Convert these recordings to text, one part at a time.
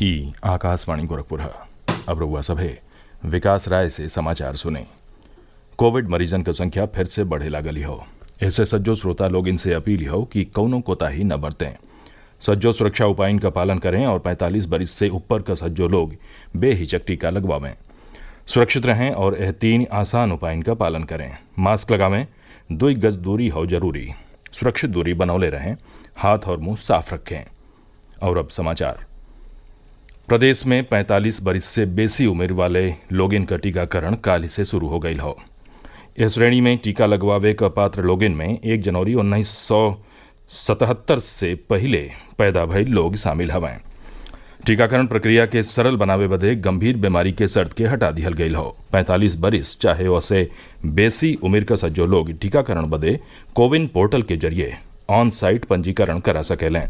ई आकाशवाणी गोरखपुर। अब रउआ सभे विकास राय से समाचार सुने। कोविड मरीजन क संख्या फिर से बढ़े लागल हो। ऐसे सज्जो श्रोता लोग इनसे अपील हो कि कौनो कोताही न बरतें। सज्जो सुरक्षा उपायन का पालन करें और 45 बरिस से ऊपर का सज्जो लोग बेहिचक टीका लगवावें। सुरक्षित रहें और यह 3 आसान उपायन का पालन करें। मास्क लगावें, 2 गज दूरी हो जरूरी, सुरक्षित दूरी बनौले रहें, हाथ और मुंह साफ रखें। और अब समाचार। प्रदेश में 45 बरिस से बेसी उम्र वाले लोगिन का टीकाकरण काल से शुरू हो गई हो। इस श्रेणी में टीका लगवावे का पात्र लोगिन में 1 जनवरी 1977 से पहले पैदा भइल लोग शामिल हवें। टीकाकरण प्रक्रिया के सरल बनावे बदे गंभीर बीमारी के शर्त के हटा दिहल गयल हो। 45 बरिस चाहे वसे बेसी उम्र का सज्जो लोग टीकाकरण बदे कोविन पोर्टल के जरिए ऑन साइट पंजीकरण करा सकेलें।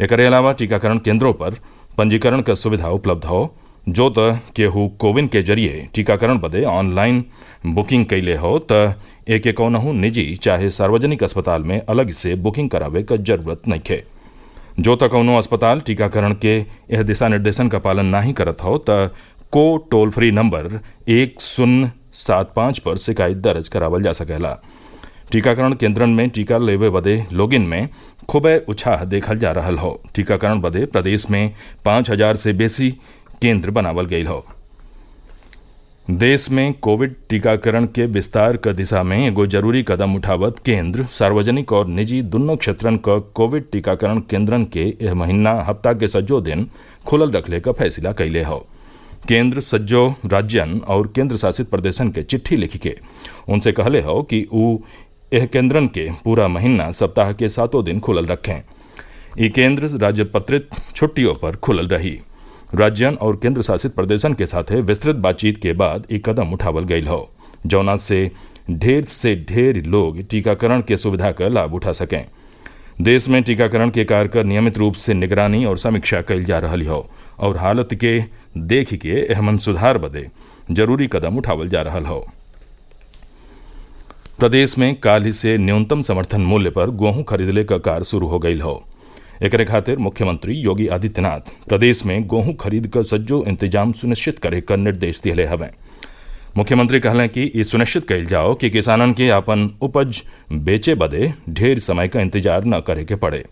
एकरे अलावा टीकाकरण केंद्रों पर पंजीकरण का सुविधा उपलब्ध हो। जो त केहू कोविन के जरिए टीकाकरण बदे ऑनलाइन बुकिंग कैले हो त एके कौनहू निजी चाहे सार्वजनिक अस्पताल में अलग से बुकिंग करावे क जरूरत नइखे। जो त कौनो अस्पताल टीकाकरण के यह दिशा निर्देशन का पालन नहीं करत हो त को टोल फ्री नंबर 1075 पर शिकायत दर्ज करावल जा सकेला। टीकाकरण केंद्रन में टीका लेवे बदे लोगिन में खूबे उत्साह देखल जा रहल हो। टीकाकरण बदे प्रदेश में 5000 से बेसी केंद्र बनावल गयल हो। देश में कोविड टीकाकरण के विस्तार क दिशा में एगो जरूरी कदम उठावत केंद्र सार्वजनिक और निजी दुन्नो क्षेत्रन क कोविड टीकाकरण केंद्रन के यह महीना हफ्ता के सज्जो दिन खुलल रखले का फैसला कैले हो। केंद्र सज्जो राज्यन और केंद्र शासित प्रदेशन के चिट्ठी लिखी के उनसे कहले हो कि ऊ यह केंद्रन के पूरा महीना सप्ताह के 7 दिन खुलल रखें। ये केंद्र राजपत्रित छुट्टियों पर खुलल रही। राज्यन और केंद्र शासित प्रदेशन के साथ विस्तृत बातचीत के बाद एक कदम उठावल गयल हो, जौना से ढेर लोग टीकाकरण के सुविधा का लाभ उठा सकें। देश में टीकाकरण के कार्य का नियमित रूप से निगरानी और समीक्षा कैल जा रही हो और हालत के देख के अहमन सुधार बदे जरूरी कदम उठावल जा रहा हो। प्रदेश में काल ही से न्यूनतम समर्थन मूल्य पर गेहूं खरीदले का कार्य शुरू हो गई हो। एकरे खातिर मुख्यमंत्री योगी आदित्यनाथ प्रदेश में गेहूं खरीद कर सज्जो इंतजाम सुनिश्चित करे का निर्देश दिले हवें। मुख्यमंत्री कहलें कि ये सुनिश्चित कैल जाओ कि किसानन के अपन उपज बेचे बदे ढेर समय का इंतजार न करे के पड़े।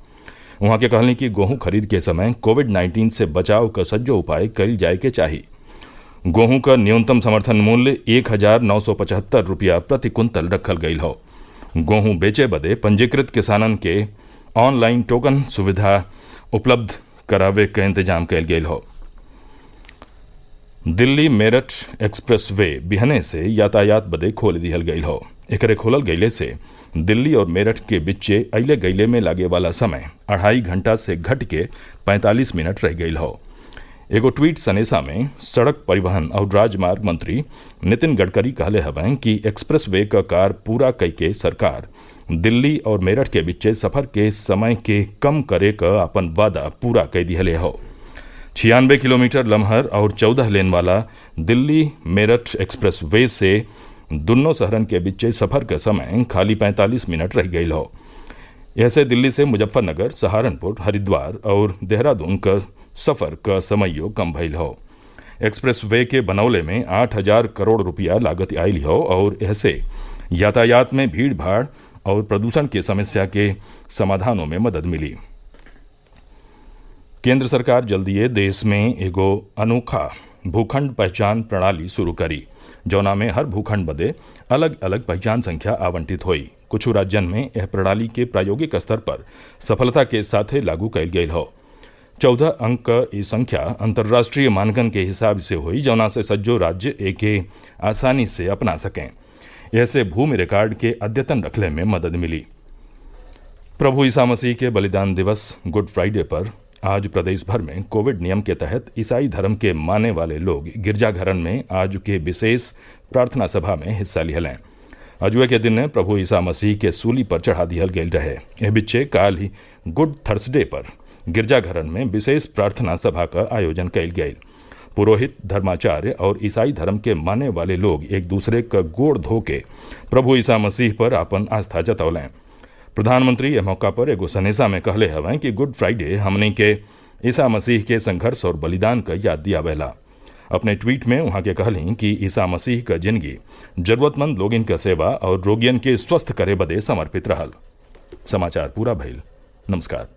वहां के कहलें कि गेहूं खरीद के समय कोविड-19 से बचाव का सज्जो उपाय कैल जाए के चाहिए। गेहूं का न्यूनतम समर्थन मूल्य 1975 रुपया प्रति कुंतल रखल गई हो। गेहूं बेचे बदे पंजीकृत किसानन के ऑनलाइन टोकन सुविधा उपलब्ध करावे के इंतजाम कैल गयल हो। दिल्ली मेरठ एक्सप्रेस वे बिहने से यातायात बदे खोल दिहल गयल हो। एकरे खोलल गयले से दिल्ली और मेरठ के बिच्चे अइले गयले में लागे वाला समय 2.5 घंटा से घट के 45 मिनट रह गयल हो। एगो ट्वीट सनेसा में सड़क परिवहन और राजमार्ग मंत्री नितिन गडकरी कहले हवें कि एक्सप्रेस वे का कार्य पूरा कैके सरकार दिल्ली और मेरठ के बीचे सफर के समय के कम करे का अपन वादा पूरा कै दिहले हो। 96 किलोमीटर लम्हर और 14 लेन वाला दिल्ली मेरठ एक्सप्रेस वे से दोनों शहरन के बीचे सफर का समय खाली 45 मिनट रह गई हो। ऐसे दिल्ली से मुजफ्फरनगर, सहारनपुर, हरिद्वार और देहरादून का सफर का समयो कम भइल हो। एक्सप्रेस वे के बनौले में 8000 करोड़ रुपया लागत आयल हो और ऐसे यातायात में भीड़ भाड़ और प्रदूषण की समस्या के समाधानों में मदद मिली। केंद्र सरकार जल्दीए देश में एगो अनोखा भूखंड पहचान प्रणाली शुरू करी, जौना में हर भूखंड बदे अलग अलग पहचान संख्या आवंटित हुई। कुछ राज्यन में यह प्रणाली के प्रायोगिक स्तर पर सफलता के साथ लागू कैल गई हो। 14 अंक क ई संख्या अंतर्राष्ट्रीय मानकन के हिसाब से हुई, जौना से सज्जो राज्य एके आसानी से अपना सकें। ऐसे भूमि रिकॉर्ड के अद्यतन रखने में मदद मिली। प्रभु ईसा मसीह के बलिदान दिवस गुड फ्राइडे पर आज प्रदेश भर में कोविड नियम के तहत ईसाई धर्म के माने वाले लोग गिरजाघरन में आज के विशेष प्रार्थना सभा में हिस्सा लिहलें। अजुए के दिन प्रभु ईसा मसीह के सूली पर चढ़ा दिहल गेल रहे। यह बिच्चे काल ही गुड थर्सडे पर गिरजाघरन में विशेष प्रार्थना सभा का आयोजन कैल गये। पुरोहित, धर्माचार्य और ईसाई धर्म के माने वाले लोग एक दूसरे का गोड़ धो के प्रभु ईसा मसीह पर अपन आस्था जतौलें। प्रधानमंत्री यह मौका पर एगो सनेसा में कहले हवें कि गुड फ्राइडे हमने के ईसा मसीह के संघर्ष और बलिदान का याद दिया वेला। अपने ट्वीट में वहां के कहलें कि ईसा मसीह का जिंदगी जरूरतमंद लोगन का सेवा और रोगियन के स्वस्थ करे बदे समर्पित रहल। समाचार पूरा भइल। नमस्कार।